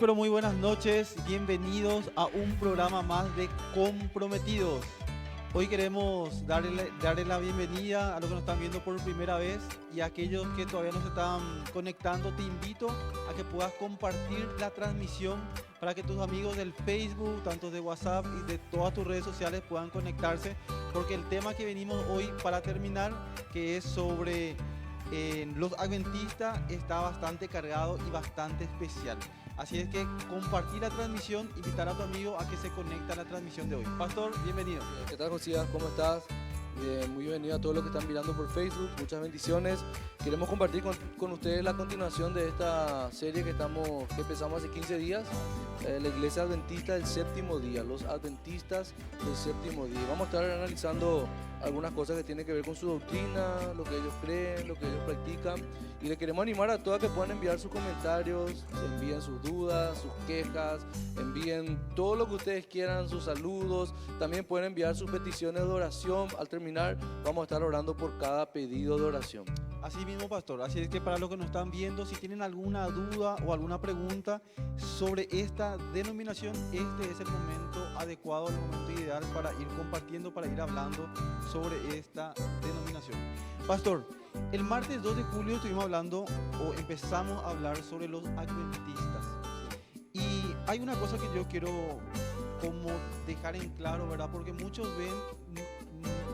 pero muy buenas noches. Bienvenidos a un programa más de Comprometidos. Hoy queremos darle la bienvenida a los que nos están viendo por primera vez y a aquellos que todavía no se están conectando. Te invito a que puedas compartir la transmisión para que tus amigos del Facebook, tanto de WhatsApp y de todas tus redes sociales puedan conectarse, porque el tema que venimos hoy para terminar, que es sobre los adventistas, está bastante cargado y bastante especial. Así es que compartir la transmisión, invitar a tu amigo a que se conecte a la transmisión de hoy. Pastor, bienvenido. ¿Qué tal, Josías? ¿Cómo estás? Muy bienvenido a todos los que están mirando por Facebook. Muchas bendiciones. Queremos compartir con ustedes la continuación de esta serie que empezamos hace 15 días. La Iglesia Adventista del Séptimo Día. Los Adventistas del Séptimo Día. Vamos a estar analizando algunas cosas que tienen que ver con su doctrina, lo que ellos creen, lo que ellos practican. Y les queremos animar a todos a que puedan enviar sus comentarios, envíen sus dudas, sus quejas, envíen todo lo que ustedes quieran, sus saludos. También pueden enviar sus peticiones de oración. Al terminar, vamos a estar orando por cada pedido de oración. Así mismo, pastor. Así es que para los que nos están viendo, si tienen alguna duda o alguna pregunta sobre esta denominación, este es el momento adecuado, el momento ideal para ir compartiendo, para ir hablando sobre esta denominación. Pastor, el martes 2 de julio estuvimos hablando o empezamos a hablar sobre los adventistas. Y hay una cosa que yo quiero como dejar en claro, ¿verdad? Porque muchos ven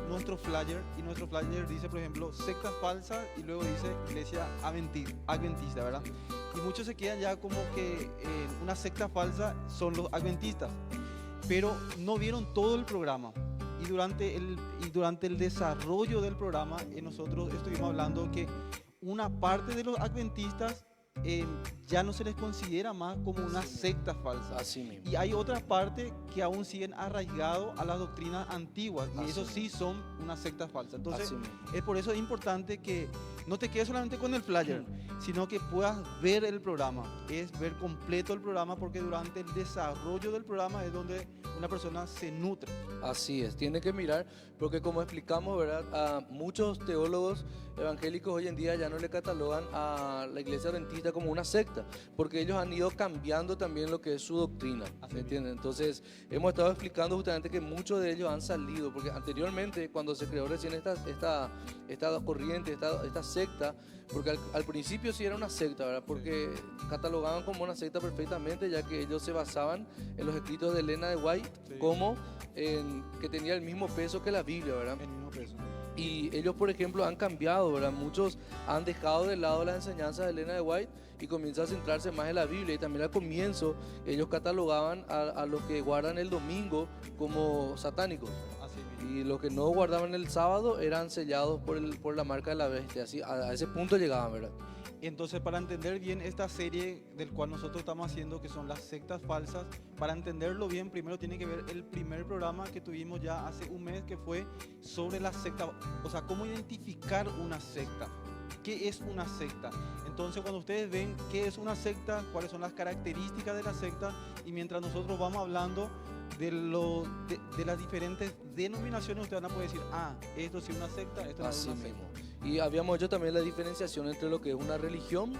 nuestro flyer y nuestro flyer dice, por ejemplo, secta falsa y luego dice iglesia adventista, ¿verdad? Y muchos se quedan ya como que una secta falsa son los adventistas, pero no vieron todo el programa. Y durante el desarrollo del programa nosotros estuvimos hablando que una parte de los adventistas ya no se les considera más como una secta falsa. Así mismo. Y hay otra parte que aún siguen arraigados a las doctrinas antiguas y eso sí son una secta falsa. Entonces es por eso importante que no te quedes solamente con el flyer, sino que puedas ver el programa, es ver completo el programa, porque durante el desarrollo del programa es donde una persona se nutre. Así es, tiene que mirar, porque como explicamos, ¿verdad? A muchos teólogos evangélicos hoy en día ya no le catalogan a la iglesia adventista como una secta, porque ellos han ido cambiando también lo que es su doctrina, ¿me entienden? Entonces hemos estado explicando justamente que muchos de ellos han salido, porque anteriormente cuando se creó recién esta corriente, esta secta, porque al principio sí era una secta, ¿verdad? Porque catalogaban como una secta perfectamente, ya que ellos se basaban en los escritos de Elena de White, como que tenía el mismo peso que la Biblia, ¿verdad? El mismo peso. Y ellos, por ejemplo, han cambiado, ¿verdad? Muchos han dejado de lado las enseñanzas de Elena de White y comienzan a centrarse más en la Biblia. Y también al comienzo ellos catalogaban a los que guardan el domingo como satánicos. Y los que no guardaban el sábado eran sellados por la marca de la bestia. Así, a ese punto llegaban, ¿verdad? Entonces, para entender bien esta serie del cual nosotros estamos haciendo, que son las sectas falsas, para entenderlo bien, primero tiene que ver el primer programa que tuvimos ya hace un mes, que fue sobre la secta, o sea, cómo identificar una secta. ¿Qué es una secta? Entonces, cuando ustedes ven qué es una secta, cuáles son las características de la secta, y mientras nosotros vamos hablando de las diferentes denominaciones, ustedes van a poder decir, esto sí es una secta, esto no es una secta. Y habíamos hecho también la diferenciación entre lo que es una religión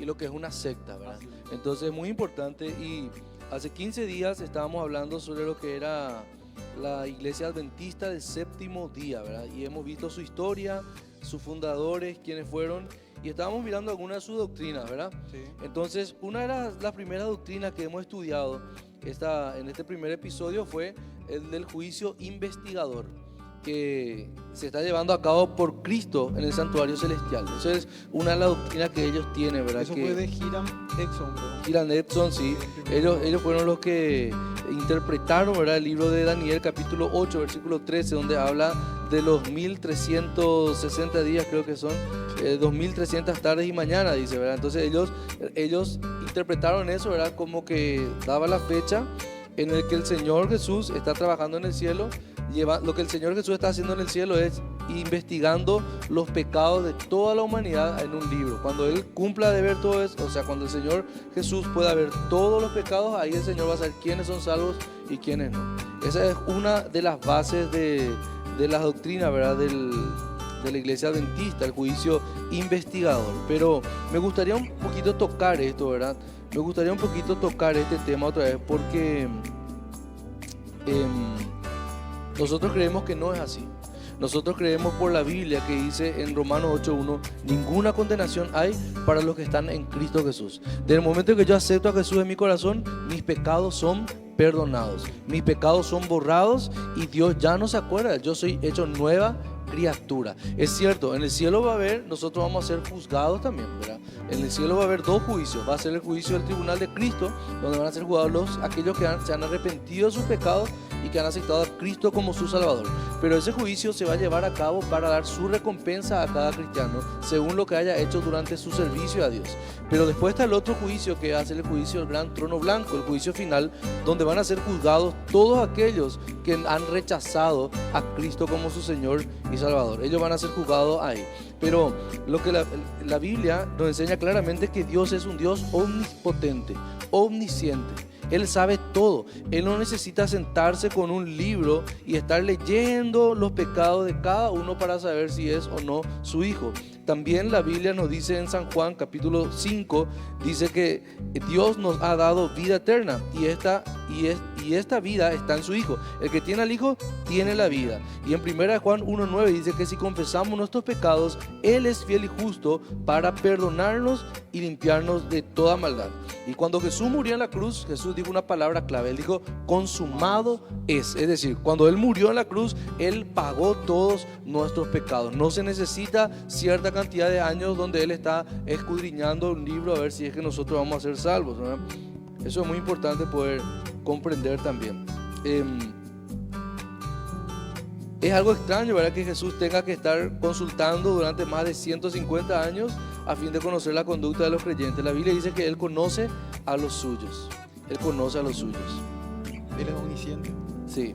y lo que es una secta, ¿verdad? Entonces es muy importante, y hace 15 días estábamos hablando sobre lo que era la Iglesia Adventista del Séptimo Día, ¿verdad? Y hemos visto su historia, sus fundadores, quiénes fueron, y estábamos mirando algunas de sus doctrinas, ¿verdad? Sí. Entonces, una de las primeras doctrinas que hemos estudiado en este primer episodio fue el del juicio investigador, que se está llevando a cabo por Cristo en el santuario celestial. Esa es una de las doctrinas que ellos tienen, ¿verdad? Eso fue de Hiram Edson, ¿verdad? Hiram Edson, sí. Ellos fueron los que interpretaron, ¿verdad?, el libro de Daniel, capítulo 8, versículo 13, donde habla de los 1360 días, creo que son, 2300 tardes y mañanas, dice, ¿verdad? Entonces ellos interpretaron eso, ¿verdad?, como que daba la fecha en el que el Señor Jesús está trabajando en el cielo. Lo que el Señor Jesús está haciendo en el cielo es investigando los pecados de toda la humanidad en un libro. Cuando Él cumpla de ver todo eso, o sea, cuando el Señor Jesús pueda ver todos los pecados, ahí el Señor va a saber quiénes son salvos y quiénes no. Esa es una de las bases de las doctrinas, ¿verdad?, de la iglesia adventista, el juicio investigador. Pero me gustaría un poquito tocar esto, ¿verdad? me gustaría un poquito tocar este tema otra vez porque nosotros creemos que no es así. Nosotros creemos por la Biblia que dice en Romanos 8:1, ninguna condenación hay para los que están en Cristo Jesús. Desde el momento en que yo acepto a Jesús en mi corazón, mis pecados son perdonados, mis pecados son borrados y Dios ya no se acuerda. Yo soy hecho nueva criatura. Es cierto, en el cielo va a haber, nosotros vamos a ser juzgados también, ¿verdad? En el cielo va a haber dos juicios. Va a ser el juicio del tribunal de Cristo, donde van a ser juzgados aquellos que se han arrepentido de sus pecados y que han aceptado a Cristo como su Salvador. Pero ese juicio se va a llevar a cabo para dar su recompensa a cada cristiano según lo que haya hecho durante su servicio a Dios. Pero después está el otro juicio, que hace el juicio del gran trono blanco, el juicio final, donde van a ser juzgados todos aquellos que han rechazado a Cristo como su Señor y Salvador. Ellos van a ser juzgados ahí. Pero lo que la Biblia nos enseña claramente es que Dios es un Dios omnipotente, omnisciente. Él sabe todo. Él no necesita sentarse con un libro y estar leyendo los pecados de cada uno para saber si es o no su hijo. También la Biblia nos dice en San Juan capítulo 5, dice que Dios nos ha dado vida eterna y esta vida está en su Hijo. El que tiene al Hijo tiene la vida. Y en 1 Juan 1:9 dice que si confesamos nuestros pecados, Él es fiel y justo para perdonarnos y limpiarnos de toda maldad. Y cuando Jesús murió en la cruz, Jesús dijo una palabra clave. Él dijo, consumado es. Es decir, cuando Él murió en la cruz, Él pagó todos nuestros pecados. No se necesita cierta cantidad de años donde Él está escudriñando un libro a ver si es que nosotros vamos a ser salvos, ¿verdad? Eso es muy importante poder comprender también. Es algo extraño, ¿verdad?, que Jesús tenga que estar consultando durante más de 150 años a fin de conocer la conducta de los creyentes. La Biblia dice que Él conoce a los suyos. Él conoce a los suyos. Él es omnisciente. Sí.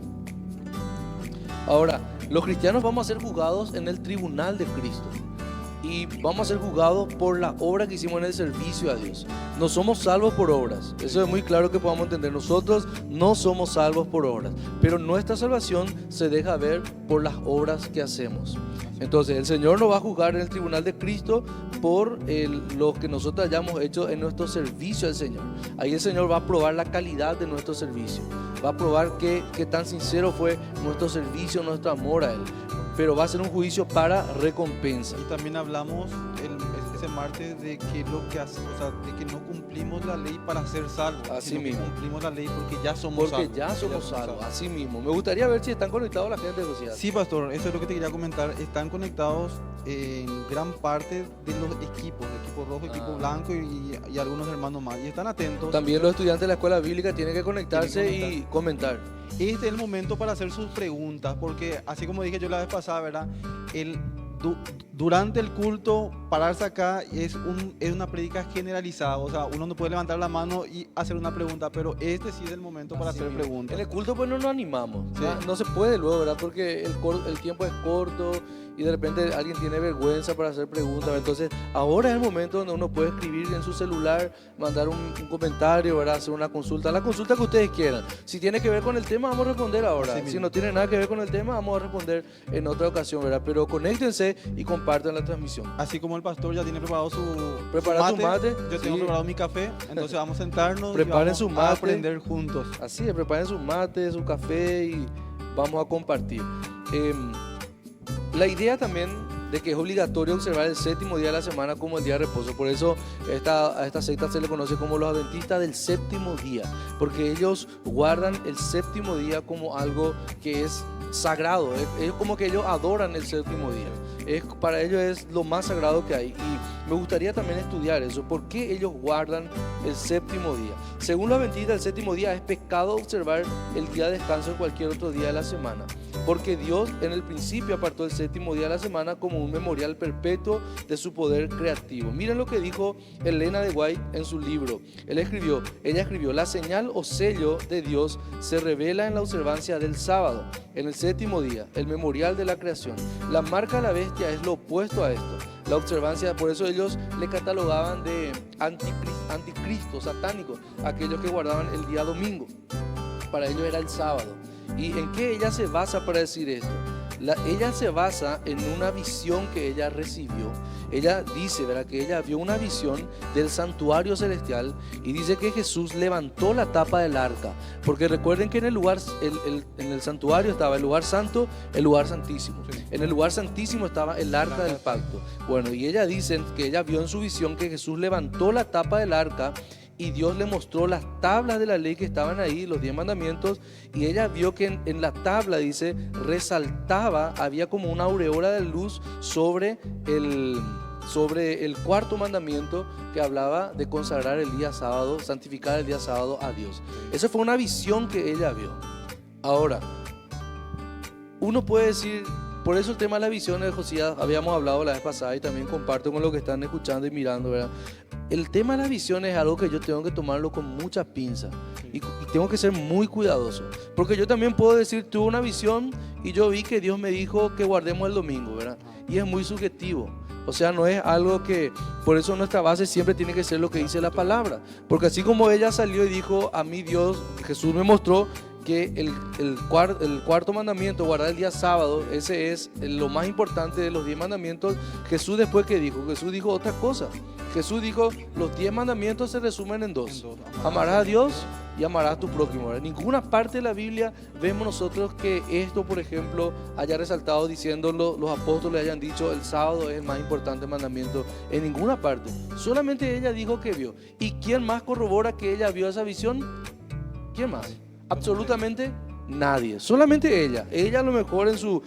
Ahora, los cristianos vamos a ser juzgados en el tribunal de Cristo. Y vamos a ser juzgados por la obra que hicimos en el servicio a Dios. No somos salvos por obras. Eso es muy claro que podamos entender. Nosotros no somos salvos por obras. Pero nuestra salvación se deja ver por las obras que hacemos. Entonces el Señor nos va a juzgar en el tribunal de Cristo por lo que nosotros hayamos hecho en nuestro servicio al Señor. Ahí el Señor va a probar la calidad de nuestro servicio. Va a probar qué tan sincero fue nuestro servicio, nuestro amor a Él. Pero va a ser un juicio para recompensa. Y también hablamos ese martes de que lo que hace, o sea, de que no cumplimos la ley para ser salvos. Así mismo. Que cumplimos la ley porque ya somos salvos. Porque ya somos salvos, así mismo. Me gustaría ver si están conectados la gente de sociedad. Sí, pastor, eso es lo que te quería comentar. Están conectados en gran parte de los equipos, equipo rojo, equipo blanco y algunos hermanos más. Y están atentos. También los estudiantes de la escuela bíblica tienen que conectarse y comentar. Este es el momento para hacer sus preguntas, porque así como dije yo la vez pasada, ¿verdad? Durante el culto, pararse acá es una prédica generalizada, o sea, uno no puede levantar la mano y hacer una pregunta, pero este sí es el momento para hacer preguntas. En el culto pues no nos animamos, sí. No se puede luego, ¿verdad? Porque el tiempo es corto y de repente alguien tiene vergüenza para hacer preguntas. Entonces ahora es el momento donde uno puede escribir en su celular, mandar un comentario, ¿verdad? Hacer una consulta, la consulta que ustedes quieran. Si tiene que ver con el tema, vamos a responder ahora. Si no tiene nada que ver con el tema, vamos a responder en otra ocasión, ¿verdad? Pero conéctense y compartan la transmisión. Así como el pastor ya tiene preparado su mate, yo tengo preparado mi café, entonces vamos a sentarnos preparen su mate, a aprender juntos. Así es, preparen su mate, su café y vamos a compartir. La idea también de que es obligatorio observar el séptimo día de la semana como el día de reposo. Por eso a esta secta se le conoce como los adventistas del séptimo día, porque ellos guardan el séptimo día como algo que es sagrado. Es como que ellos adoran el séptimo día. Para ellos es lo más sagrado que hay. Y me gustaría también estudiar eso. ¿Por qué ellos guardan el séptimo día? Según los adventistas, el séptimo día es pecado observar el día de descanso en cualquier otro día de la semana. Porque Dios en el principio apartó el séptimo día de la semana como un memorial perpetuo de su poder creativo. Miren lo que dijo Elena de White en su libro. Ella escribió, la señal o sello de Dios se revela en la observancia del sábado, en el séptimo día, el memorial de la creación. La marca de la bestia es lo opuesto a esto. La observancia, por eso ellos le catalogaban de anticristo, satánico, aquellos que guardaban el día domingo. Para ellos era el sábado. ¿Y en qué ella se basa para decir esto? ella se basa en una visión que ella recibió. Ella dice, ¿verdad?, que ella vio una visión del santuario celestial y dice que Jesús levantó la tapa del arca. Porque recuerden que en el lugar, en el santuario estaba el lugar santo, el lugar santísimo. Sí. En el lugar santísimo estaba el arca del pacto. Bueno, y ella dice que ella vio en su visión que Jesús levantó la tapa del arca y Dios le mostró las tablas de la ley que estaban ahí, los 10 mandamientos, y ella vio que en la tabla, dice, resaltaba, había como una aureola de luz sobre el cuarto mandamiento que hablaba de consagrar el día sábado, santificar el día sábado a Dios. Esa fue una visión que ella vio. Ahora, uno puede decir, por eso el tema de las visiones de Josías, habíamos hablado la vez pasada y también comparto con lo que están escuchando y mirando, ¿verdad? El tema de las visiones es algo que yo tengo que tomarlo con mucha pinza y tengo que ser muy cuidadoso, porque yo también puedo decir, tuve una visión y yo vi que Dios me dijo que guardemos el domingo, ¿verdad? Y es muy subjetivo. O sea, no es algo que, por eso nuestra base siempre tiene que ser lo que dice la palabra, porque así como ella salió y dijo, a mí Dios, Jesús me mostró que el cuarto mandamiento, guardar el día sábado, ese es lo más importante de los 10 mandamientos. Jesús después, ¿qué dijo? Jesús dijo otra cosa. Jesús dijo, los 10 mandamientos se resumen en dos. Amarás a Dios y amarás a tu prójimo. En ninguna parte de la Biblia vemos nosotros que esto, por ejemplo, haya resaltado diciéndolo, los apóstoles hayan dicho, el sábado es el más importante mandamiento. En ninguna parte. Solamente ella dijo que vio. ¿Y quién más corrobora que ella vio esa visión? ¿Quién más? Absolutamente nadie, solamente ella. Ella a lo mejor en su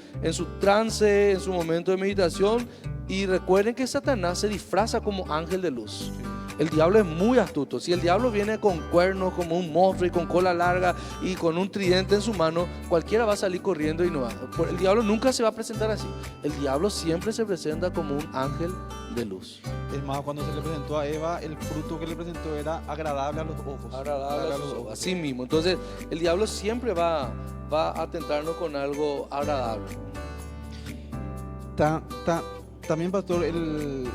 trance, en su momento de meditación. Y recuerden que Satanás se disfraza como ángel de luz. El diablo es muy astuto. Si el diablo viene con cuernos como un monstruo y con cola larga y con un tridente en su mano, cualquiera va a salir corriendo y no va. El diablo nunca se va a presentar así. El diablo siempre se presenta como un ángel de luz. Es más, cuando se le presentó a Eva, el fruto que le presentó era agradable a los ojos. Agradable a los ojos. Así mismo. Entonces, el diablo siempre va a tentarnos con algo agradable. También, pastor, en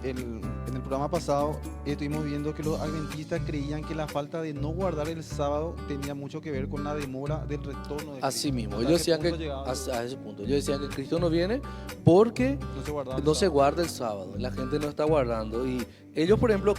el programa pasado estuvimos viendo que los adventistas creían que la falta de no guardar el sábado tenía mucho que ver con la demora del retorno de Cristo. Así mismo, ellos decían que a ese punto, ellos decían que Cristo no viene porque no se guarda el sábado, la gente no está guardando. Y ellos, por ejemplo,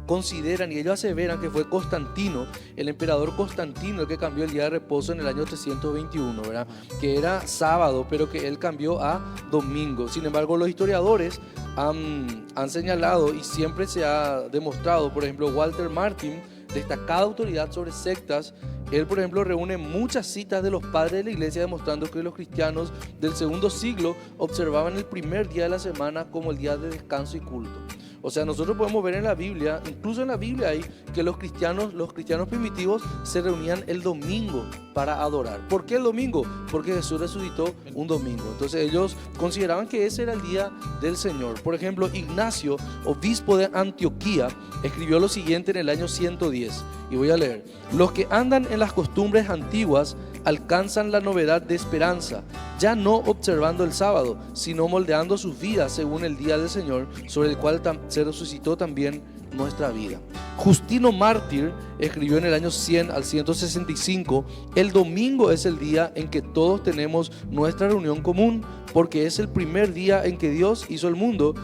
consideran y ellos aseveran que fue Constantino, el emperador Constantino, el que cambió el día de reposo en el año 321, ¿verdad? Que era sábado, pero que él cambió a domingo. Sin embargo, los historiadores han señalado y siempre se ha demostrado, por ejemplo, Walter Martin, destacada autoridad sobre sectas, él, por ejemplo, reúne muchas citas de los padres de la iglesia demostrando que los cristianos del segundo siglo observaban el primer día de la semana como el día de descanso y culto. O sea, nosotros podemos ver en la Biblia, incluso en la Biblia hay que los cristianos primitivos se reunían el domingo para adorar. ¿Por qué el domingo? Porque Jesús resucitó un domingo. Entonces ellos consideraban que ese era el día del Señor. Por ejemplo, Ignacio, obispo de Antioquía, escribió lo siguiente en el año 110. Y voy a leer. Los que andan en las costumbres antiguas alcanzan la novedad de esperanza, ya no observando el sábado, sino moldeando sus vidas según el día del Señor, sobre el cual se resucitó también nuestra vida. Justino Mártir escribió en el año 100 al 165, el domingo es el día en que todos tenemos nuestra reunión común, porque es el primer día en que Dios hizo el mundo,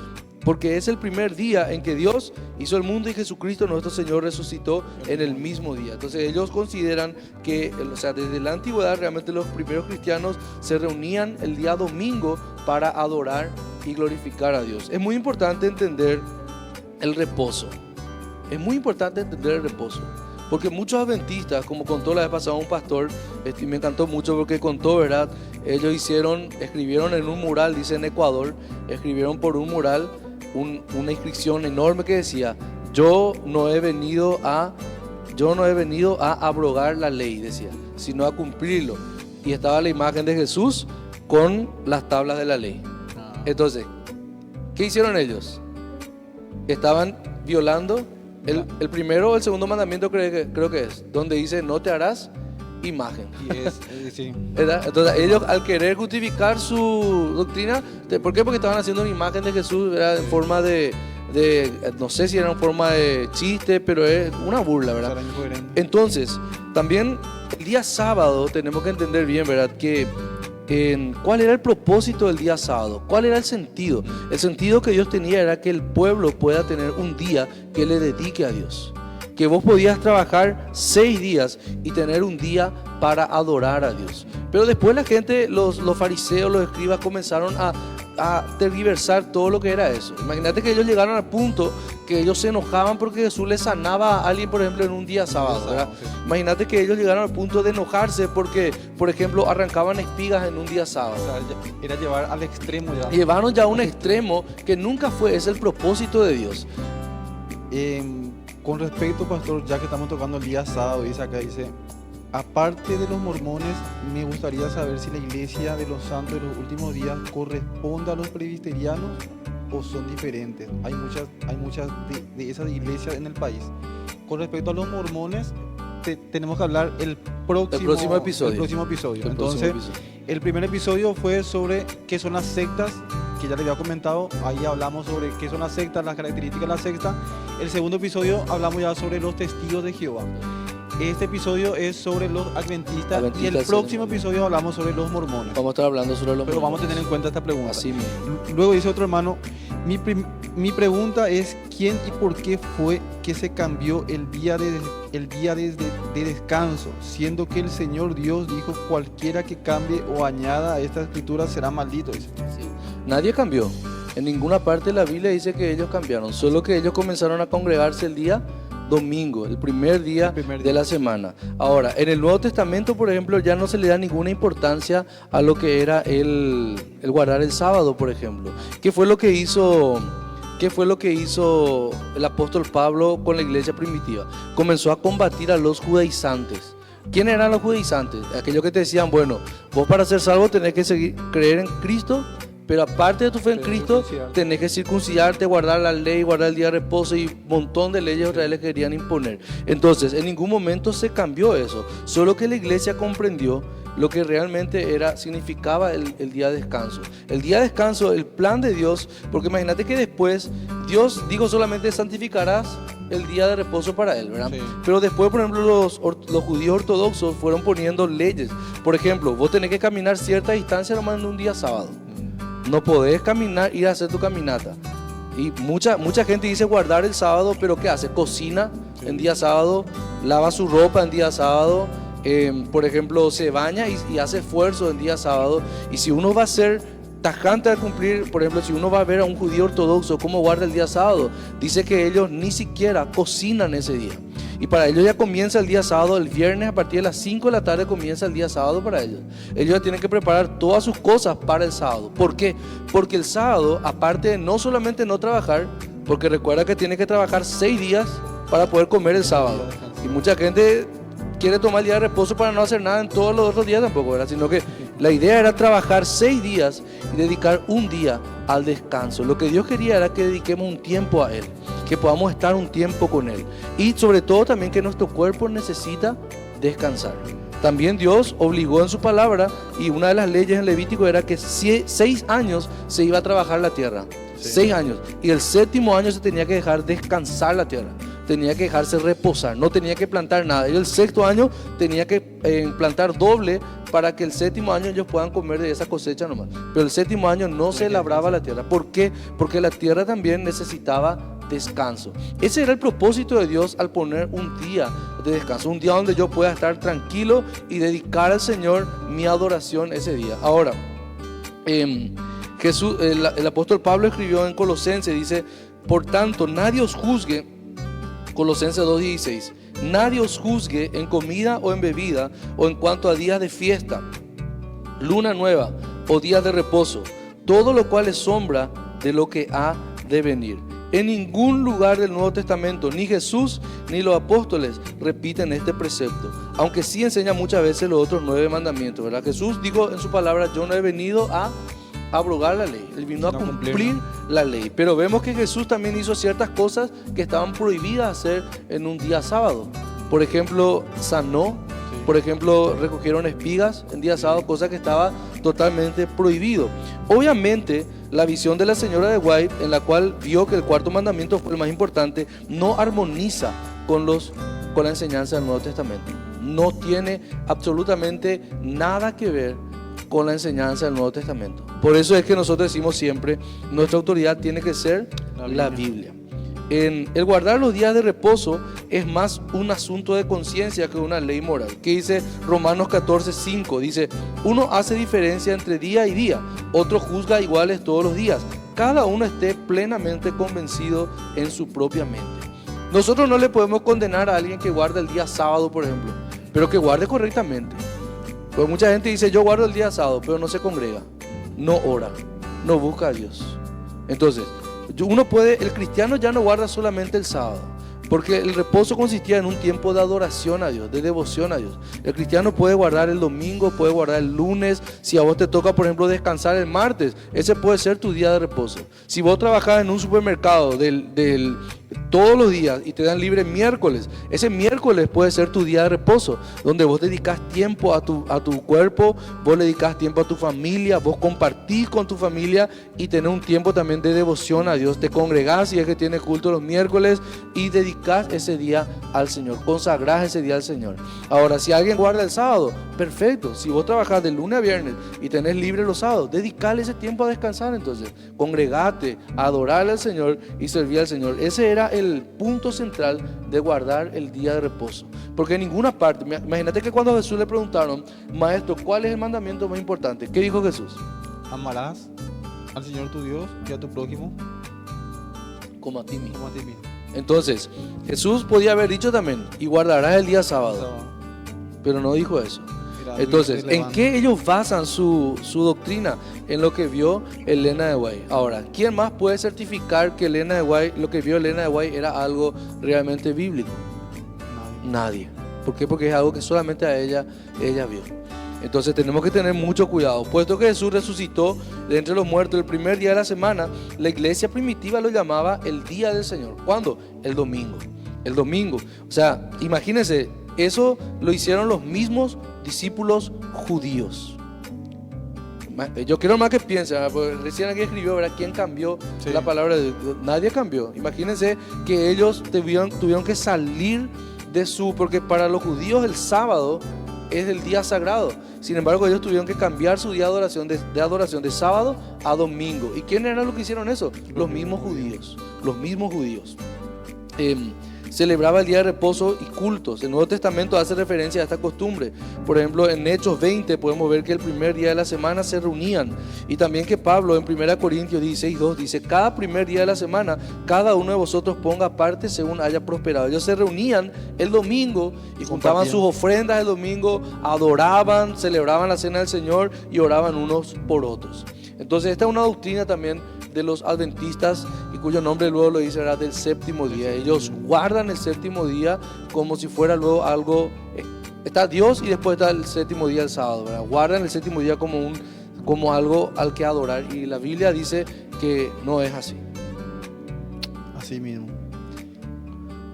y Jesucristo nuestro Señor resucitó en el mismo día. Entonces ellos consideran que, o sea, desde la antigüedad realmente los primeros cristianos se reunían el día domingo para adorar y glorificar a Dios. Es muy importante entender el reposo. Porque muchos adventistas, como contó la vez pasada un pastor, y me encantó mucho porque contó, ¿verdad? Ellos escribieron en un mural, dice en Ecuador, escribieron por un mural una inscripción enorme que decía: yo no he venido a abrogar la ley, decía, sino a cumplirlo. Y estaba la imagen de Jesús con las tablas de la ley. Entonces, ¿qué hicieron ellos? Estaban violando el primero o el segundo mandamiento, creo que es, donde dice no te harás imagen. Sí. Entonces ellos, al querer justificar su doctrina, ¿por qué? Porque estaban haciendo una imagen de Jesús, ¿verdad? En forma de no sé si era en forma de chiste, pero es una burla, ¿verdad? Entonces, también el día sábado tenemos que entender bien, ¿verdad? Que en cuál era el propósito del día sábado, cuál era el sentido. El sentido que Dios tenía era que el pueblo pueda tener un día que le dedique a Dios. Que vos podías trabajar 6 días y tener un día para adorar a Dios. Pero después la gente, los fariseos, los escribas comenzaron a tergiversar todo lo que era eso. Imagínate que ellos llegaron al punto que ellos se enojaban porque Jesús les sanaba a alguien, por ejemplo, en un día sábado, ¿verdad? Sí. Imagínate que ellos llegaron al punto de enojarse porque, por ejemplo, arrancaban espigas en un día sábado. O sea, era llevar al extremo ya. Llevaron ya a un extremo que nunca fue, es el propósito de Dios. Con respecto, pastor, ya que estamos tocando el día sábado, dice, aparte de los mormones, me gustaría saber si la iglesia de los santos de los últimos días corresponde a los presbiterianos o son diferentes. Hay muchas de esas iglesias en el país. Con respecto a los mormones, tenemos que hablar el próximo episodio. Entonces, el primer episodio fue sobre qué son las sectas, que ya le había comentado. Ahí hablamos sobre qué son las sectas, las características de la secta. El segundo episodio hablamos ya sobre los testigos de Jehová. Este episodio es sobre los adventistas y el próximo episodio hablamos sobre los mormones. Vamos a estar hablando sobre los Pero mormones. vamos a tener en cuenta esta pregunta. Así mismo. Luego dice otro hermano, mi pregunta es quién y por qué fue que se cambió el día de descanso, siendo que el Señor Dios dijo cualquiera que cambie o añada a esta escritura será maldito. Dice. Sí. Nadie cambió. En ninguna parte de la Biblia dice que ellos cambiaron, solo que ellos comenzaron a congregarse el día domingo, el primer día de la semana. Ahora, en el Nuevo Testamento, por ejemplo, ya no se le da ninguna importancia a lo que era el guardar el sábado, por ejemplo. ¿Qué fue lo que hizo el apóstol Pablo con la iglesia primitiva? Comenzó a combatir a los judaizantes. ¿Quiénes eran los judaizantes? Aquellos que te decían, bueno, vos para ser salvo tenés que creer en Cristo, pero aparte de tu fe en Cristo, tenés que circuncidarte, guardar la ley, guardar el día de reposo y un montón de leyes que les querían imponer. Entonces, en ningún momento se cambió eso, solo que la iglesia comprendió lo que realmente significaba el día de descanso. El día de descanso, el plan de Dios, porque imagínate que después Dios dijo solamente santificarás el día de reposo para él, ¿verdad? Sí. Pero después, por ejemplo, los judíos ortodoxos fueron poniendo leyes. Por ejemplo, vos tenés que caminar cierta distancia nomás en un día sábado. No podés caminar, ir a hacer tu caminata. Y mucha gente dice guardar el sábado, pero ¿qué hace? Cocina en día sábado, lava su ropa en día sábado, por ejemplo, se baña y hace esfuerzo en día sábado. Y si uno va a ser tajante al cumplir, por ejemplo, si uno va a ver a un judío ortodoxo cómo guarda el día sábado, dice que ellos ni siquiera cocinan ese día. Y para ellos ya comienza el día sábado, el viernes a partir de las 5 de la tarde comienza el día sábado para ellos. Ellos ya tienen que preparar todas sus cosas para el sábado. ¿Por qué? Porque el sábado, aparte de no solamente no trabajar, porque recuerda que tiene que trabajar 6 días para poder comer el sábado. Y mucha gente quiere tomar el día de reposo para no hacer nada en todos los otros días tampoco, ¿verdad? Sino que la idea era trabajar 6 días y dedicar un día al descanso. Lo que Dios quería era que dediquemos un tiempo a Él, que podamos estar un tiempo con Él. Y sobre todo también que nuestro cuerpo necesita descansar. También Dios obligó en su palabra, y una de las leyes en Levítico era que 6 años se iba a trabajar la tierra. Sí. 6 años. Y el 7º año se tenía que dejar descansar la tierra. Tenía que dejarse reposar, no tenía que plantar nada. Y el 6º año tenía que plantar doble para que el 7º año ellos puedan comer de esa cosecha nomás. Pero el 7º año no se labraba la tierra. ¿Por qué? Porque la tierra también necesitaba descanso. Ese era el propósito de Dios al poner un día de descanso, un día donde yo pueda estar tranquilo y dedicar al Señor mi adoración ese día. Ahora, Jesús, el apóstol Pablo escribió en Colosenses, dice, por tanto, nadie os juzgue, Colosenses 2:16, nadie os juzgue en comida o en bebida o en cuanto a días de fiesta, luna nueva o días de reposo, todo lo cual es sombra de lo que ha de venir. En ningún lugar del Nuevo Testamento, ni Jesús ni los apóstoles repiten este precepto, aunque sí enseña muchas veces los otros 9 mandamientos, ¿verdad? Jesús dijo en su palabra, yo no he venido a abrogar la ley, él vino a cumplir la ley. Pero vemos que Jesús también hizo ciertas cosas que estaban prohibidas hacer en un día sábado. Por ejemplo, sanó. Por ejemplo, recogieron espigas en día sábado, cosa que estaba totalmente prohibido. Obviamente, la visión de la señora de White, en la cual vio que el 4º mandamiento fue el más importante, no armoniza con la enseñanza del Nuevo Testamento. No tiene absolutamente nada que ver con la enseñanza del Nuevo Testamento. Por eso es que nosotros decimos siempre, nuestra autoridad tiene que ser la Biblia. El guardar los días de reposo es más un asunto de conciencia que una ley moral. ¿Qué dice Romanos 14:5? Dice, uno hace diferencia entre día y día, otro juzga iguales todos los días. Cada uno esté plenamente convencido en su propia mente. Nosotros no le podemos condenar a alguien que guarda el día sábado, por ejemplo, pero que guarde correctamente. Pues mucha gente dice, yo guardo el día sábado, pero no se congrega, no ora, no busca a Dios. Entonces, el cristiano ya no guarda solamente el sábado, porque el reposo consistía en un tiempo de adoración a Dios, de devoción a Dios. El cristiano puede guardar el domingo, puede guardar el lunes. Si a vos te toca, por ejemplo, descansar el martes, ese puede ser tu día de reposo. Si vos trabajás en un supermercado todos los días y te dan libre miércoles, ese miércoles puede ser tu día de reposo, donde vos dedicás tiempo a tu cuerpo, vos le dedicás tiempo a tu familia, vos compartís con tu familia y tenés un tiempo también de devoción a Dios. Te congregás si es que tienes culto los miércoles y dedicás ese día al Señor, consagrás ese día al Señor. Ahora, si alguien guarda el sábado, perfecto. Si vos trabajás de lunes a viernes y tenés libre los sábados, dedicale ese tiempo a descansar. Entonces, congregate, a adorarle al Señor y servir al Señor. Ese era el punto central de guardar el día de reposo, porque en ninguna parte, imagínate que cuando a Jesús le preguntaron, maestro, ¿cuál es el mandamiento más importante? ¿Qué dijo Jesús? Amarás al Señor tu Dios y a tu prójimo como a ti mismo. como a ti mismo. Entonces, Jesús podía haber dicho también, y guardarás el día sábado, pero no dijo eso. Entonces, ¿en qué ellos basan su doctrina? En lo que vio Elena de White. Ahora, ¿quién más puede certificar que lo que vio Elena de White era algo realmente bíblico? Nadie. ¿Por qué? Porque es algo que solamente a ella vio. Entonces tenemos que tener mucho cuidado. Puesto que Jesús resucitó de entre los muertos el primer día de la semana, la iglesia primitiva lo llamaba el día del Señor. ¿Cuándo? El domingo. El domingo. O sea, imagínense, eso lo hicieron los mismos discípulos judíos. Yo quiero más que piensen, porque recién aquí escribió, ¿verdad? ¿Quién cambió la palabra de Dios? Nadie cambió. Imagínense que ellos tuvieron que salir porque para los judíos el sábado es el día sagrado. Sin embargo, ellos tuvieron que cambiar su día de adoración de sábado a domingo. ¿Y quiénes eran los que hicieron eso? Los mismos judíos. Los mismos judíos. Celebraba el día de reposo y cultos. El Nuevo Testamento hace referencia a esta costumbre. Por ejemplo, en Hechos 20 podemos ver que el primer día de la semana se reunían. Y también que Pablo en 1 Corintios 16:2 dice, cada primer día de la semana, cada uno de vosotros ponga parte según haya prosperado. Ellos se reunían el domingo y juntaban sus ofrendas el domingo, adoraban, celebraban la cena del Señor y oraban unos por otros. Entonces esta es una doctrina también de los adventistas, y cuyo nombre luego lo dice, ¿verdad? Del séptimo día. Ellos guardan el séptimo día como si fuera luego algo, está Dios y después está el séptimo día, el sábado, ¿verdad? Guardan el séptimo día como algo al que adorar, y la Biblia dice que no es así. Así mismo.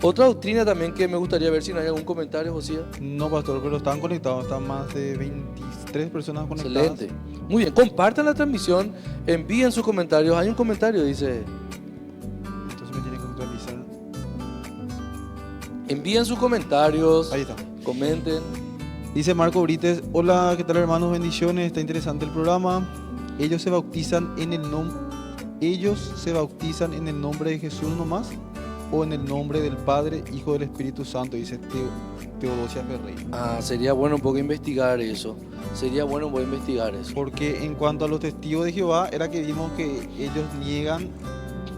Otra doctrina también que me gustaría ver si no hay algún comentario, José. No, pastor, pero están conectados, están más de 23 personas conectadas. Excelente. Muy bien, compartan la transmisión, envíen sus comentarios. Hay un comentario, dice. Entonces me tienen que actualizar. Envíen sus comentarios. Ahí está. Comenten. Dice Marco Brites, hola, ¿qué tal hermanos? Bendiciones, está interesante el programa. Ellos se bautizan en el nombre de Jesús nomás, o en el nombre del Padre, Hijo del Espíritu Santo, dice Teodosia Ferreira. Sería bueno un poco investigar eso. Porque en cuanto a los testigos de Jehová, era que vimos que ellos niegan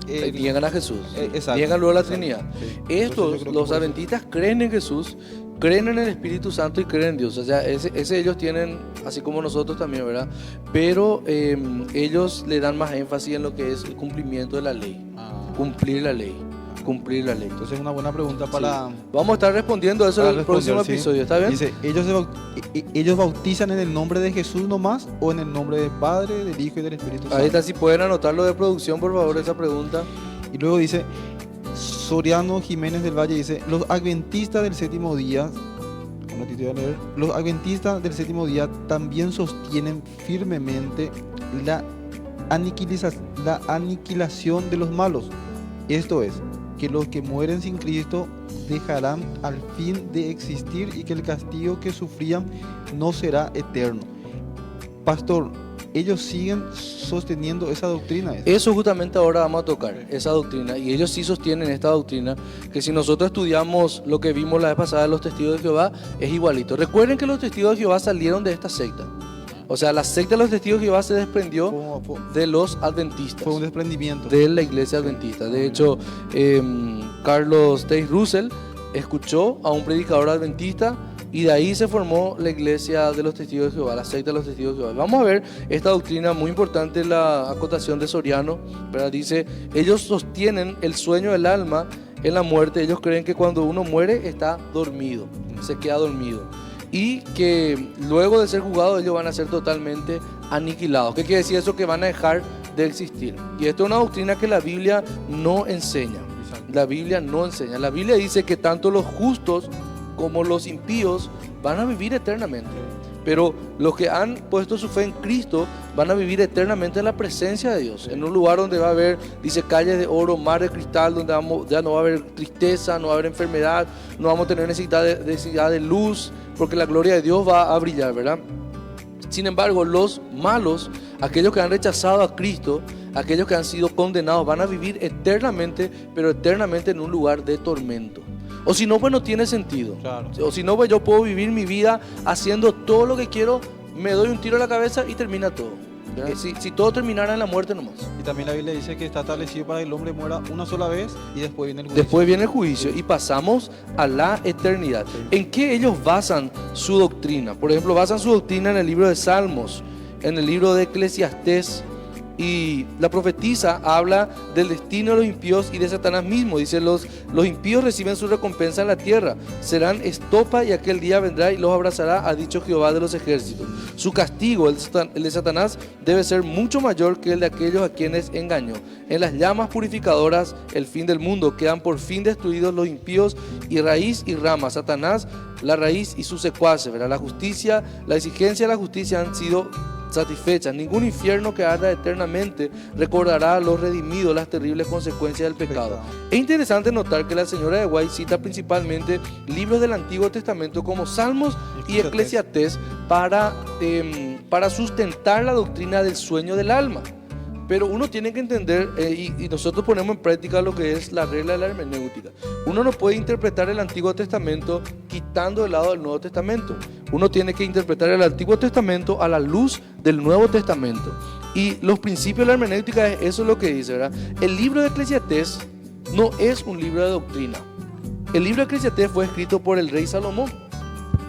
niegan a Jesús. Exacto, niegan luego la exacto, Trinidad. Sí. Estos, los adventistas, creen en Jesús, creen en el Espíritu Santo y creen en Dios. O sea, ese ellos tienen, así como nosotros también, ¿verdad? Pero ellos le dan más énfasis en lo que es el cumplimiento de la ley. Cumplir la ley. Entonces es una buena pregunta para... Sí. Vamos a estar respondiendo eso en el próximo episodio, ¿está bien? Dice, ¿ellos bautizan en el nombre de Jesús nomás o en el nombre del Padre, del Hijo y del Espíritu Santo? Ahí está, si pueden anotarlo de producción, por favor, esa pregunta. Y luego dice, Soriano Jiménez del Valle dice, los adventistas del séptimo día, los adventistas del séptimo día también sostienen firmemente la aniquilación de los malos. Esto es, que los que mueren sin Cristo dejarán al fin de existir y que el castigo que sufrían no será eterno. Pastor, ellos siguen sosteniendo esa doctrina. Eso justamente ahora vamos a tocar, esa doctrina. Y ellos sí sostienen esta doctrina, que si nosotros estudiamos lo que vimos la vez pasada de los testigos de Jehová, es igualito. Recuerden que los testigos de Jehová salieron de esta secta. O sea, la secta de los testigos de Jehová se desprendió de los adventistas. Fue un desprendimiento. De la iglesia adventista. De hecho, Carlos T. Russell escuchó a un predicador adventista y de ahí se formó la iglesia de los testigos de Jehová, la secta de los testigos de Jehová. Vamos a ver esta doctrina muy importante, la acotación de Soriano, ¿verdad? Dice, ellos sostienen el sueño del alma en la muerte. Ellos creen que cuando uno muere está dormido, se queda dormido. Y que luego de ser juzgados ellos van a ser totalmente aniquilados. ¿Qué quiere decir eso? Que van a dejar de existir. Y esto es una doctrina que la Biblia no enseña. La Biblia no enseña. La Biblia dice que tanto los justos como los impíos van a vivir eternamente. Pero los que han puesto su fe en Cristo van a vivir eternamente en la presencia de Dios. En un lugar donde va a haber, dice, calles de oro, mar de cristal, donde ya no va a haber tristeza, no va a haber enfermedad, no vamos a tener necesidad de luz, porque la gloria de Dios va a brillar, ¿verdad? Sin embargo, los malos, aquellos que han rechazado a Cristo, aquellos que han sido condenados, van a vivir eternamente, pero eternamente en un lugar de tormento. O si no, pues no tiene sentido. Claro. O si no, pues yo puedo vivir mi vida haciendo todo lo que quiero, me doy un tiro a la cabeza y termina todo. Si todo terminara en la muerte nomás. Y también la Biblia dice que está establecido para que el hombre muera una sola vez y después viene el juicio. Después viene el juicio y pasamos a la eternidad. ¿En qué ellos basan su doctrina? Por ejemplo, basan su doctrina en el libro de Salmos, en el libro de Eclesiastés. Y la profetisa habla del destino de los impíos y de Satanás mismo. Dice, los impíos reciben su recompensa en la tierra, serán estopa y aquel día vendrá y los abrazará, ha dicho Jehová de los ejércitos. Su castigo, el de Satanás, debe ser mucho mayor que el de aquellos a quienes engañó. En las llamas purificadoras, el fin del mundo, quedan por fin destruidos los impíos y raíz y rama. Satanás, la raíz y sus secuaces, ¿verdad? La justicia, la exigencia de la justicia han sido satisfechas. Ningún infierno que arda eternamente recordará a los redimidos las terribles consecuencias del pecado. Es interesante notar que la señora de White cita principalmente libros del Antiguo Testamento como Salmos y Eclesiastés para sustentar la doctrina del sueño del alma. Pero uno tiene que entender, y nosotros ponemos en práctica lo que es la regla de la hermenéutica. Uno no puede interpretar el Antiguo Testamento quitando el lado del Nuevo Testamento. Uno tiene que interpretar el Antiguo Testamento a la luz del Nuevo Testamento. Y los principios de la hermenéutica, eso es lo que dice, ¿verdad? El libro de Eclesiastés no es un libro de doctrina. El libro de Eclesiastés fue escrito por el rey Salomón.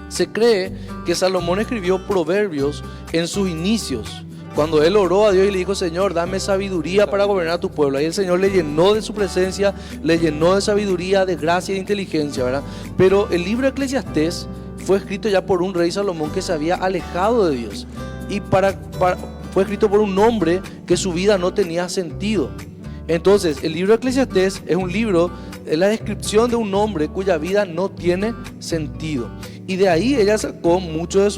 Se cree que Salomón escribió Proverbios en sus inicios, cuando él oró a Dios y le dijo, Señor, dame sabiduría para gobernar a tu pueblo. Ahí el Señor le llenó de su presencia, le llenó de sabiduría, de gracia y de inteligencia, ¿verdad? Pero el libro de Eclesiastés fue escrito ya por un rey Salomón que se había alejado de Dios. Y fue escrito por un hombre que su vida no tenía sentido. Entonces, el libro de Eclesiastés es un libro, es la descripción de un hombre cuya vida no tiene sentido. Y de ahí ella sacó muchos de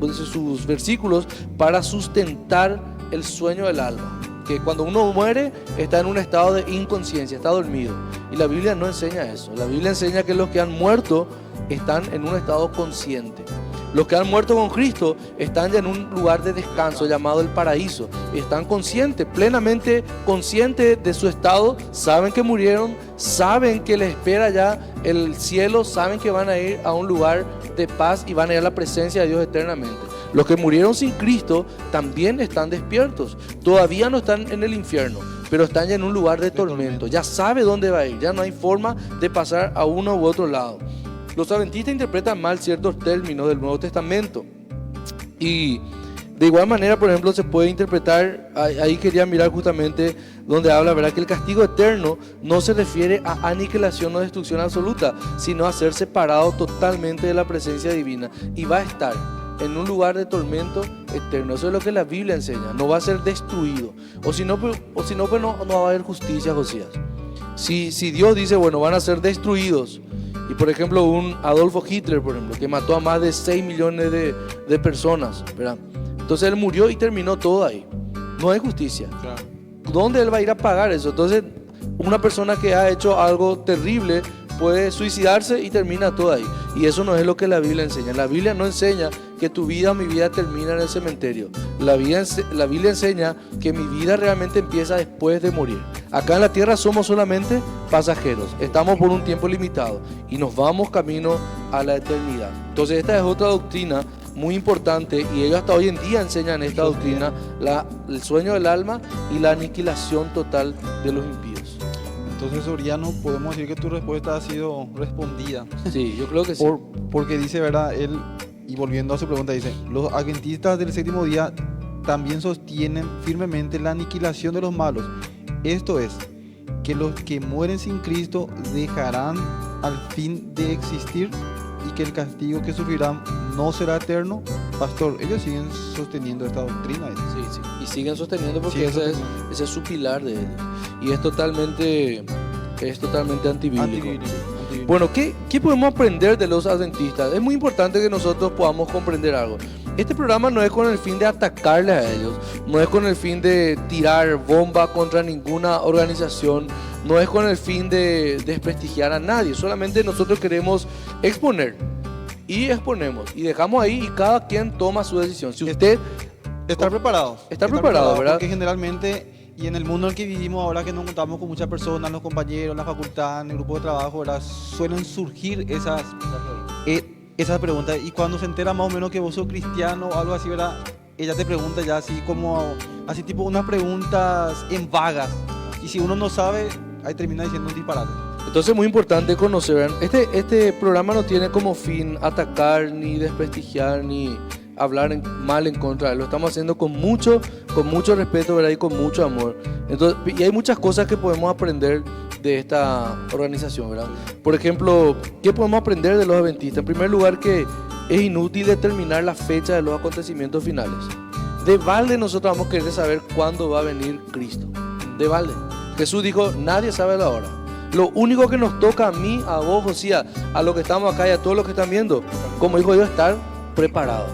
sus versículos para sustentar el sueño del alma. Que cuando uno muere está en un estado de inconsciencia, está dormido. Y la Biblia no enseña eso. La Biblia enseña que los que han muerto están en un estado consciente. Los que han muerto con Cristo están ya en un lugar de descanso llamado el paraíso. Están conscientes, plenamente conscientes de su estado. Saben que murieron, saben que les espera ya el cielo, saben que van a ir a un lugar de paz y van a ir a la presencia de Dios eternamente. Los que murieron sin Cristo también están despiertos. Todavía no están en el infierno, pero están ya en un lugar de tormento. Ya sabe dónde va a ir, ya no hay forma de pasar a uno u otro lado. Los adventistas interpretan mal ciertos términos del Nuevo Testamento. Y de igual manera, por ejemplo, se puede interpretar, ahí quería mirar justamente donde habla, ¿verdad?, que el castigo eterno no se refiere a aniquilación o destrucción absoluta, sino a ser separado totalmente de la presencia divina. Y va a estar en un lugar de tormento eterno. Eso es lo que la Biblia enseña. No va a ser destruido. O si no, pues no va a haber justicia, Josías. Si Dios dice, bueno, van a ser destruidos. Y por ejemplo, un Adolfo Hitler, por ejemplo, que mató a más de 6 millones de personas, ¿verdad? Entonces él murió y terminó todo ahí. No hay justicia. Claro. ¿Dónde él va a ir a pagar eso? Entonces, una persona que ha hecho algo terrible puede suicidarse y termina todo ahí. Y eso no es lo que la Biblia enseña. La Biblia no enseña que tu vida o mi vida termina en el cementerio. La Biblia enseña que mi vida realmente empieza después de morir. Acá en la tierra somos solamente pasajeros, estamos por un tiempo limitado y nos vamos camino a la eternidad. Entonces esta es otra doctrina muy importante y ellos hasta hoy en día enseñan esta doctrina, el sueño del alma y la aniquilación total de los impíos. Entonces, Soriano, podemos decir que tu respuesta ha sido respondida. Sí, yo creo que sí. Porque dice, ¿verdad? Él, y volviendo a su pregunta, dice, los adventistas del séptimo día también sostienen firmemente la aniquilación de los malos. Esto es, que los que mueren sin Cristo dejarán al fin de existir y que el castigo que sufrirán no será eterno. Pastor, ellos siguen sosteniendo esta doctrina. Sí, sí, y siguen sosteniendo porque ese es su pilar de ellos. Y es totalmente antibíblico. Bueno, ¿qué podemos aprender de los adventistas? Es muy importante que nosotros podamos comprender algo. Este programa no es con el fin de atacarles a ellos, no es con el fin de tirar bomba contra ninguna organización, no es con el fin de desprestigiar a nadie, solamente nosotros queremos exponer y exponemos y dejamos ahí y cada quien toma su decisión. Si usted... Estar preparado, ¿verdad? Porque generalmente, y en el mundo en el que vivimos ahora, que nos contamos con muchas personas, los compañeros, en la facultad, en el grupo de trabajo, ¿verdad? Suelen surgir esas preguntas. Y cuando se entera más o menos que vos sos cristiano o algo así, ¿verdad? Ella te pregunta ya así tipo unas preguntas en vagas. Y si uno no sabe, ahí termina diciendo un disparate. Entonces es muy importante conocer. Este programa no tiene como fin atacar, ni desprestigiar, ni hablar mal en contra de él. Lo estamos haciendo con mucho respeto, ¿verdad? Y con mucho amor. Entonces, y hay muchas cosas que podemos aprender de esta organización, ¿verdad? Por ejemplo, ¿qué podemos aprender de los adventistas? En primer lugar, que es inútil determinar la fecha de los acontecimientos finales. De balde nosotros vamos a querer saber cuándo va a venir Cristo. De balde. Jesús dijo, nadie sabe la hora. Lo único que nos toca a mí, a vos, Josía, a los que estamos acá y a todos los que están viendo, como dijo Dios, estar preparados.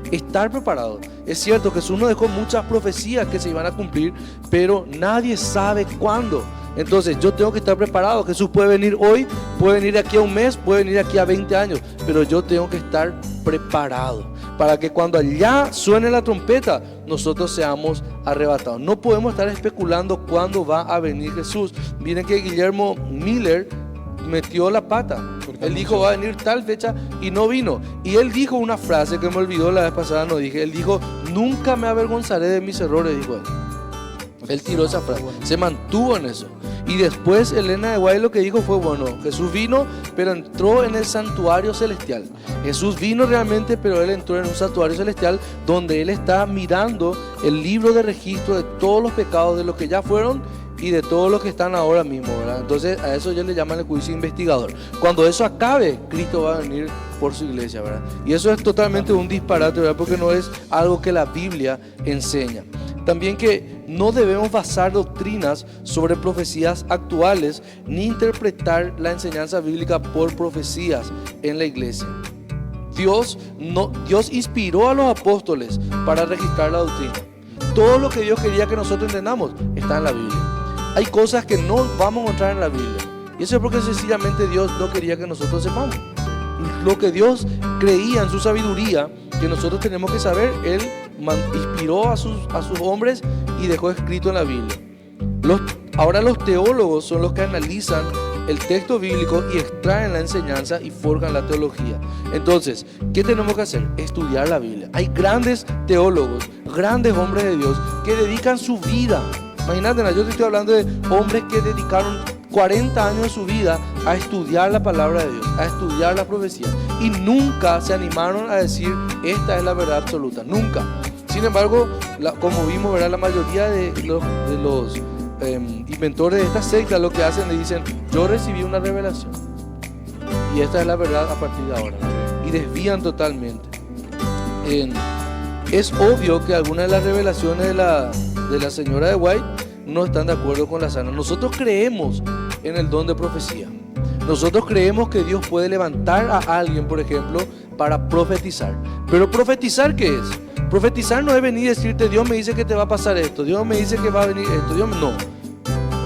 Estar preparados. Es cierto, Jesús nos dejó muchas profecías que se iban a cumplir, pero nadie sabe cuándo. Entonces yo tengo que estar preparado. Jesús puede venir hoy, puede venir de aquí a un mes, puede venir de aquí a 20 años, pero yo tengo que estar preparado para que cuando allá suene la trompeta, nosotros seamos arrebatados. No podemos estar especulando cuándo va a venir Jesús. Miren que Guillermo Miller metió la pata. Él dijo, va a venir tal fecha y no vino. Y él dijo una frase que me olvidó la vez pasada, no dije. Él dijo, nunca me avergonzaré de mis errores, dijo él. Él tiró esa frase, se mantuvo en eso. Y después Elena de White lo que dijo fue, bueno, Jesús vino, pero entró en el santuario celestial. Jesús vino realmente, pero él entró en un santuario celestial donde él está mirando el libro de registro de todos los pecados de los que ya fueron y de todos los que están ahora mismo, ¿verdad? Entonces a eso ya le llaman el juicio investigador. Cuando eso acabe, Cristo va a venir por su iglesia, ¿verdad? Y eso es totalmente un disparate, ¿verdad? Porque no es algo que la Biblia enseña. También que no debemos basar doctrinas sobre profecías actuales ni interpretar la enseñanza bíblica por profecías en la iglesia. Dios inspiró a los apóstoles para registrar la doctrina. Todo lo que Dios quería que nosotros entendamos está en la Biblia. Hay cosas que no vamos a encontrar en la Biblia. Y eso es porque sencillamente Dios no quería que nosotros sepamos. Lo que Dios creía en su sabiduría, que nosotros tenemos que saber, Él inspiró a sus hombres y dejó escrito en la Biblia. Ahora los teólogos son los que analizan el texto bíblico y extraen la enseñanza y forjan la teología. Entonces, ¿qué tenemos que hacer? Estudiar la Biblia. Hay grandes teólogos, grandes hombres de Dios que dedican su vida. Imagínate, yo te estoy hablando de hombres que dedicaron 40 años de su vida a estudiar la palabra de Dios, a estudiar la profecía, y nunca se animaron a decir, esta es la verdad absoluta, nunca. Sin embargo, como vimos, ¿verdad? La mayoría de los inventores de esta secta lo que hacen, le dicen, yo recibí una revelación y esta es la verdad a partir de ahora, y desvían totalmente. Es obvio que algunas de las revelaciones de la señora de White no están de acuerdo con la sana. Nosotros creemos en el don de profecía. Nosotros creemos que Dios puede levantar a alguien, por ejemplo, para profetizar. Pero ¿profetizar qué es? Profetizar no es venir y decirte, Dios me dice que te va a pasar esto, Dios me dice que va a venir esto, no.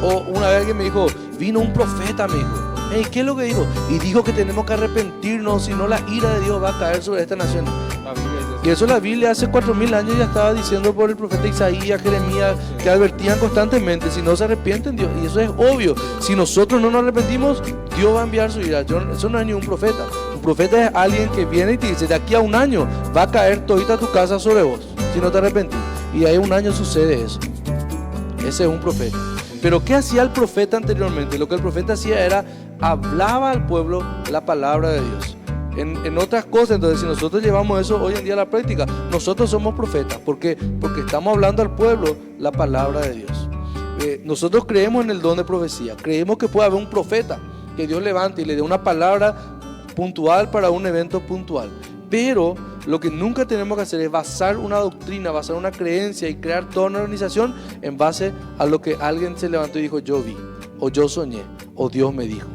O una vez alguien me dijo, vino un profeta, me dijo. Hey, ¿qué es lo que dijo? Y dijo que tenemos que arrepentirnos, si no la ira de Dios va a caer sobre esta nación. La Biblia dice eso. Y eso la Biblia hace 4000 años ya estaba diciendo por el profeta Isaías, Jeremías, que advertían constantemente, si no se arrepienten, Dios, y eso es obvio, si nosotros no nos arrepentimos, Dios va a enviar su ira. Eso no es ni un profeta. Un profeta es alguien que viene y te dice, de aquí a un año va a caer todita tu casa sobre vos, si no te arrepentís. Y de ahí a un año sucede eso. Ese es un profeta. Pero ¿qué hacía el profeta anteriormente? Lo que el profeta hacía era, hablaba al pueblo la palabra de Dios. En otras cosas, entonces si nosotros llevamos eso hoy en día a la práctica, nosotros somos profetas. ¿Por qué? Porque estamos hablando al pueblo la palabra de Dios. Nosotros creemos en el don de profecía, creemos que puede haber un profeta que Dios levante y le dé una palabra puntual para un evento puntual. Pero lo que nunca tenemos que hacer es basar una doctrina, basar una creencia y crear toda una organización en base a lo que alguien se levantó y dijo, yo vi, o yo soñé, o Dios me dijo.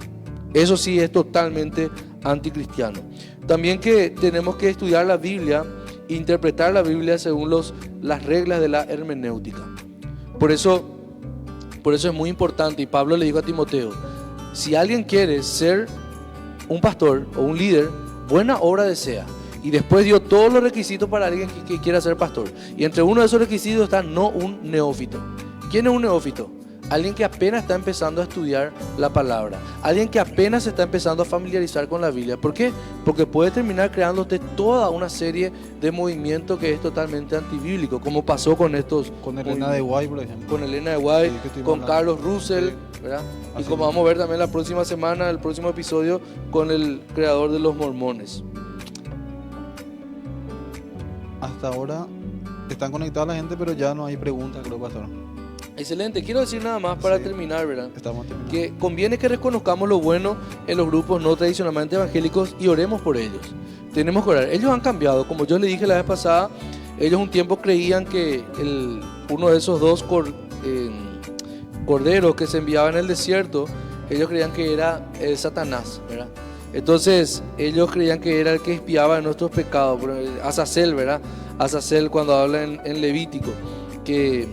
Eso sí es totalmente anticristiano. También que tenemos que estudiar la Biblia, interpretar la Biblia según las reglas de la hermenéutica. Por eso es muy importante, y Pablo le dijo a Timoteo, si alguien quiere ser un pastor o un líder, buena obra desea. Y después dio todos los requisitos para alguien que quiera ser pastor. Y entre uno de esos requisitos está no un neófito. ¿Quién es un neófito? Alguien que apenas está empezando a estudiar la palabra. Alguien que apenas se está empezando a familiarizar con la Biblia. ¿Por qué? Porque puede terminar creándote toda una serie de movimientos que es totalmente antibíblico, como pasó con estos... Con Elena de White, por ejemplo. Con Elena de White, Sí, con Carlos Russell, ¿verdad? Y como vamos a ver también la próxima semana, el próximo episodio, con el creador de los mormones. Hasta ahora están conectados la gente, pero ya no hay preguntas, creo, pastor. Excelente, quiero decir nada más para Sí. terminar, ¿verdad? Estamos terminando. Que conviene que reconozcamos lo bueno en los grupos no tradicionalmente evangélicos y oremos por ellos. Tenemos que orar. Ellos han cambiado, como yo le dije la vez pasada, ellos un tiempo creían que uno de esos dos corderos que se enviaban en el desierto, ellos creían que era Satanás, ¿verdad? Entonces ellos creían que era el que expiaba nuestros pecados, Azazel, ¿verdad? Azazel, cuando habla en Levítico, que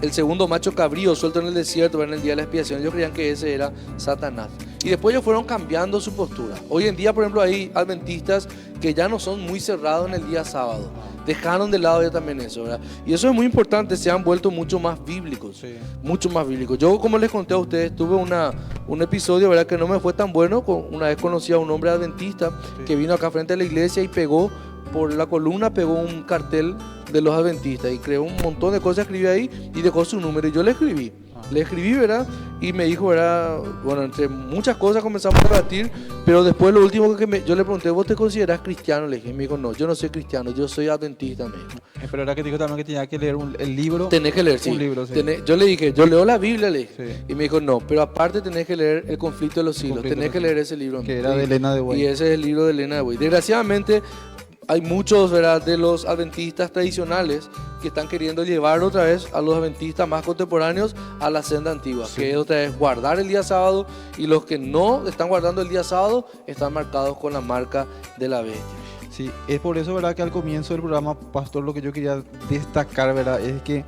el segundo macho cabrío suelto en el desierto, en el día de la expiación, ellos creían que ese era Satanás. Y después ellos fueron cambiando su postura. Hoy en día, por ejemplo, hay adventistas que ya no son muy cerrados en el día sábado. Dejaron de lado ya también eso, ¿verdad? Y eso es muy importante, se han vuelto mucho más bíblicos. Sí. Mucho más bíblicos. Yo, como les conté a ustedes, tuve un episodio, ¿verdad?, que no me fue tan bueno. Una vez conocí a un hombre adventista que vino acá frente a la iglesia y pegó por la columna, pegó un cartel de los adventistas y creó un montón de cosas, escribió ahí y dejó su número y yo le escribí, ¿verdad? Y me dijo, ¿verdad? Bueno, entre muchas cosas comenzamos a debatir, pero después lo último que yo le pregunté, ¿vos te considerás cristiano? Le dije, y me dijo, no, yo no soy cristiano, yo soy adventista, me dijo. Pero era que dijo también que tenía que leer el libro. Tenés que leer, sí. Un libro, sí. Yo le dije, yo leo la Biblia, le dije. Sí. Y me dijo, no, pero aparte tenés que leer El conflicto de los siglos, Conflicto tenés de que los leer ese libro. Que era de Elena de White. Y ese es el libro de Elena de White. Desgraciadamente, hay muchos, ¿verdad?, de los adventistas tradicionales que están queriendo llevar otra vez a los adventistas más contemporáneos a la senda antigua, Sí. que es otra vez guardar el día sábado, y los que no están guardando el día sábado están marcados con la marca de la bestia. Sí, es por eso, ¿verdad?, que al comienzo del programa, pastor, lo que yo quería destacar, ¿verdad?, es que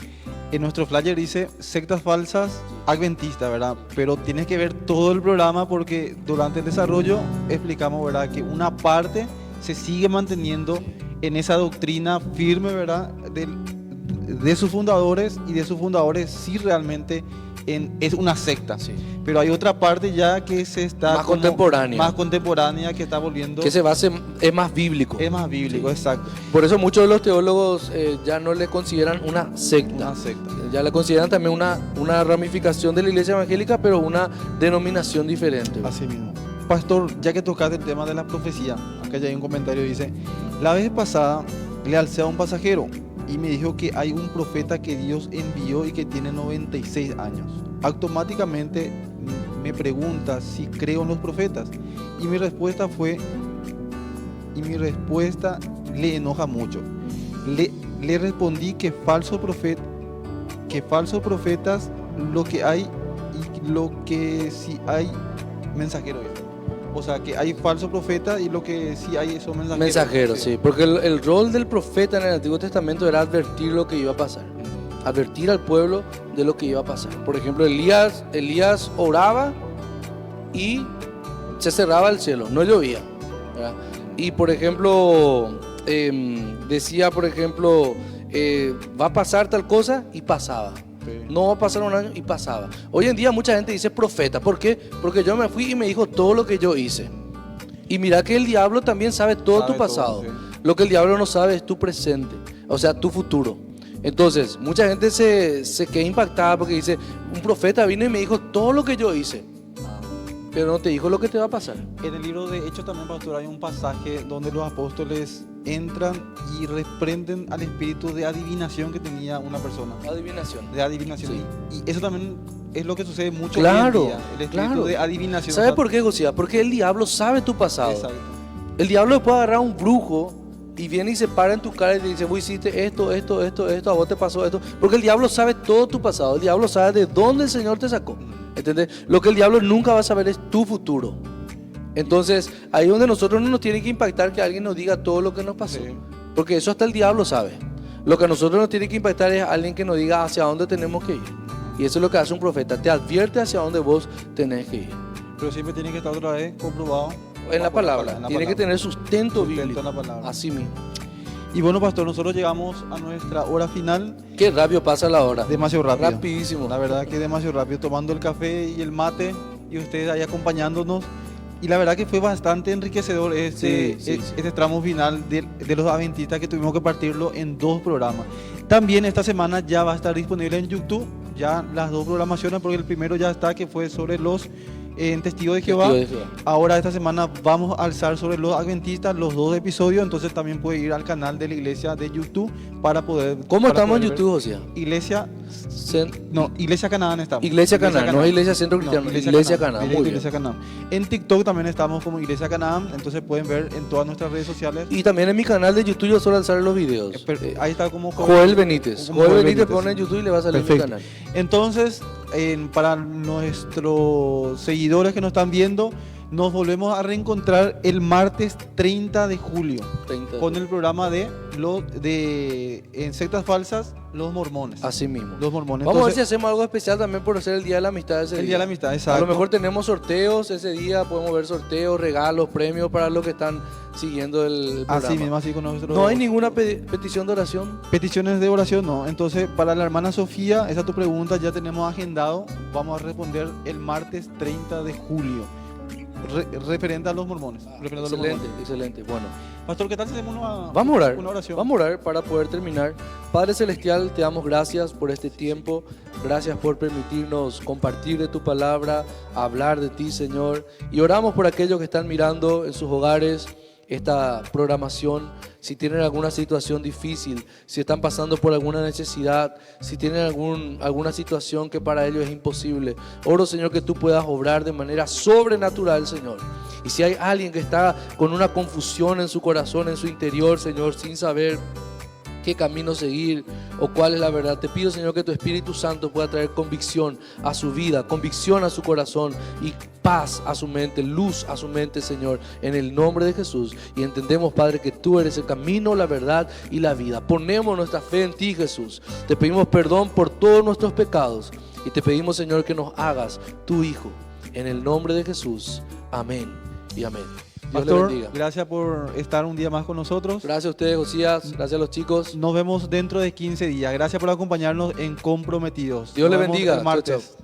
en nuestro flyer dice sectas falsas adventistas, ¿verdad? Pero tienes que ver todo el programa porque durante el desarrollo explicamos, ¿verdad?, que una parte se sigue manteniendo en esa doctrina firme, ¿verdad?, de sus fundadores, y de sus fundadores sí realmente es una secta. Sí. Pero hay otra parte ya que se está Más contemporánea. más contemporánea, que está volviendo, Que es más bíblico. es más bíblico, Sí. exacto, Por eso muchos de los teólogos ya no le consideran una secta. una secta. Ya le consideran también una ramificación de la iglesia evangélica, pero una denominación diferente. Así mismo. Pastor, ya que tocaste el tema de la profecía, acá ya hay un comentario, dice, la vez pasada le alcé a un pasajero y me dijo que hay un profeta que Dios envió y que tiene 96 años. Automáticamente me pregunta si creo en los profetas y mi respuesta le enoja mucho. Le respondí que falsos profetas lo que hay, y lo que sí hay mensajeros. O sea, que hay falsos profetas y lo que sí hay son mensajeros. Mensajeros, sí. Porque el rol del profeta en el Antiguo Testamento era advertir lo que iba a pasar. Advertir al pueblo de lo que iba a pasar. Por ejemplo, Elías oraba y se cerraba el cielo, no llovía, ¿verdad? Y por ejemplo, decía, por ejemplo, va a pasar tal cosa y pasaba. No va a pasar un año y pasaba. Hoy en día mucha gente dice profeta. ¿Por qué? Porque yo me fui y me dijo todo lo que yo hice. Y mira que el diablo también sabe todo tu pasado. Todo, sí. Lo que el diablo no sabe es tu presente, o sea, tu futuro. Entonces, mucha gente se queda impactada porque dice, un profeta vino y me dijo todo lo que yo hice, pero no te dijo lo que te va a pasar. En el libro de Hechos también, pastor, hay un pasaje donde los apóstoles entran y reprenden al espíritu de adivinación que tenía una persona. Adivinación. De adivinación. Sí. Y eso también es lo que sucede mucho Claro, hoy en día. El espíritu claro. de adivinación. ¿Sabes por qué, José? Porque el diablo sabe tu pasado. Exacto. El diablo puede agarrar a un brujo y viene y se para en tu cara y te dice, vos hiciste esto, a vos te pasó esto. Porque el diablo sabe todo tu pasado. El diablo sabe de dónde el Señor te sacó. ¿Entendés? Lo que el diablo nunca va a saber es tu futuro. Entonces, ahí es donde nosotros no nos tiene que impactar que alguien nos diga todo lo que nos pasó. Sí. Porque eso hasta el diablo sabe. Lo que a nosotros nos tiene que impactar es alguien que nos diga hacia dónde tenemos que ir. Y eso es lo que hace un profeta. Te advierte hacia dónde vos tenés que ir. Pero siempre tiene que estar otra vez comprobado. En la palabra. Tiene que tener sustento Sustento bíblico. en la palabra. Así mismo. Y bueno, pastor, nosotros llegamos a nuestra hora final. Qué rápido pasa la hora. Demasiado rápido. Rapidísimo. La verdad que demasiado rápido, tomando el café y el mate y ustedes ahí acompañándonos. Y la verdad que fue bastante enriquecedor este tramo final de los adventistas, que tuvimos que partirlo en 2 programas. También esta semana ya va a estar disponible en YouTube, ya las 2 programaciones, porque el primero ya está, que fue sobre los testigos de Jehová. Ahora esta semana vamos a alzar sobre los adventistas los 2 episodios, entonces también puede ir al canal de la iglesia de YouTube para poder... ¿Cómo para estamos en poder ver. YouTube, José? Iglesia Canaán estamos. Iglesia Canaán, no es Iglesia Centro Cristiano, Iglesia Canaán. Muy bien. Iglesia Canaán. En TikTok también estamos como Iglesia Canaán, entonces pueden ver en todas nuestras redes sociales. Y también en mi canal de YouTube yo suelo alzar los videos. Ahí está como Joel Benítez. como Joel Benítez pone en YouTube y le va a salir Perfecto. mi canal. Entonces, para nuestros seguidores que nos están viendo, nos volvemos a reencontrar el martes 30 de julio 30. con el programa de en sectas falsas, los mormones. Así mismo. Los mormones. Vamos a ver si Entonces, hacemos algo especial también por ser el Día de la Amistad ese el Día de la Amistad, A exacto. lo mejor tenemos sorteos ese día, podemos ver sorteos, regalos, premios para los que están siguiendo el programa. Así mismo, así con nuestro... ¿No hay ninguna petición de oración? Peticiones de oración, no. Entonces, para la hermana Sofía, esa es tu pregunta, ya tenemos agendado. Vamos a responder el martes 30 de julio. Referente a los mormones. Referente a los Excelente, mormones. excelente. Bueno, Pastor, ¿qué tal si hacemos vamos a orar. una oración? Vamos a orar para poder terminar. Padre Celestial, te damos gracias por este tiempo. Gracias por permitirnos compartir de tu palabra, hablar de ti, Señor. Y oramos por aquellos que están mirando en sus hogares esta programación, si tienen alguna situación difícil, si están pasando por alguna necesidad, si tienen alguna situación que para ellos es imposible. Oro, Señor, que tú puedas obrar de manera sobrenatural, Señor. Y si hay alguien que está con una confusión en su corazón, en su interior, Señor, sin saber qué camino seguir o cuál es la verdad, te pido, Señor, que tu Espíritu Santo pueda traer convicción a su vida, convicción a su corazón y paz a su mente, luz a su mente, Señor, en el nombre de Jesús. Y entendemos, Padre, que tú eres el camino, la verdad y la vida. Ponemos nuestra fe en ti, Jesús. Te pedimos perdón por todos nuestros pecados y te pedimos, Señor, que nos hagas tu Hijo. En el nombre de Jesús. Amén y amén. Dios le Pastor, bendiga. gracias por estar un día más con nosotros. Gracias a ustedes, Josías. Gracias a los chicos. Nos vemos dentro de 15 días. Gracias por acompañarnos en Comprometidos. Dios le Nos vemos bendiga. el martes. Chao, chao.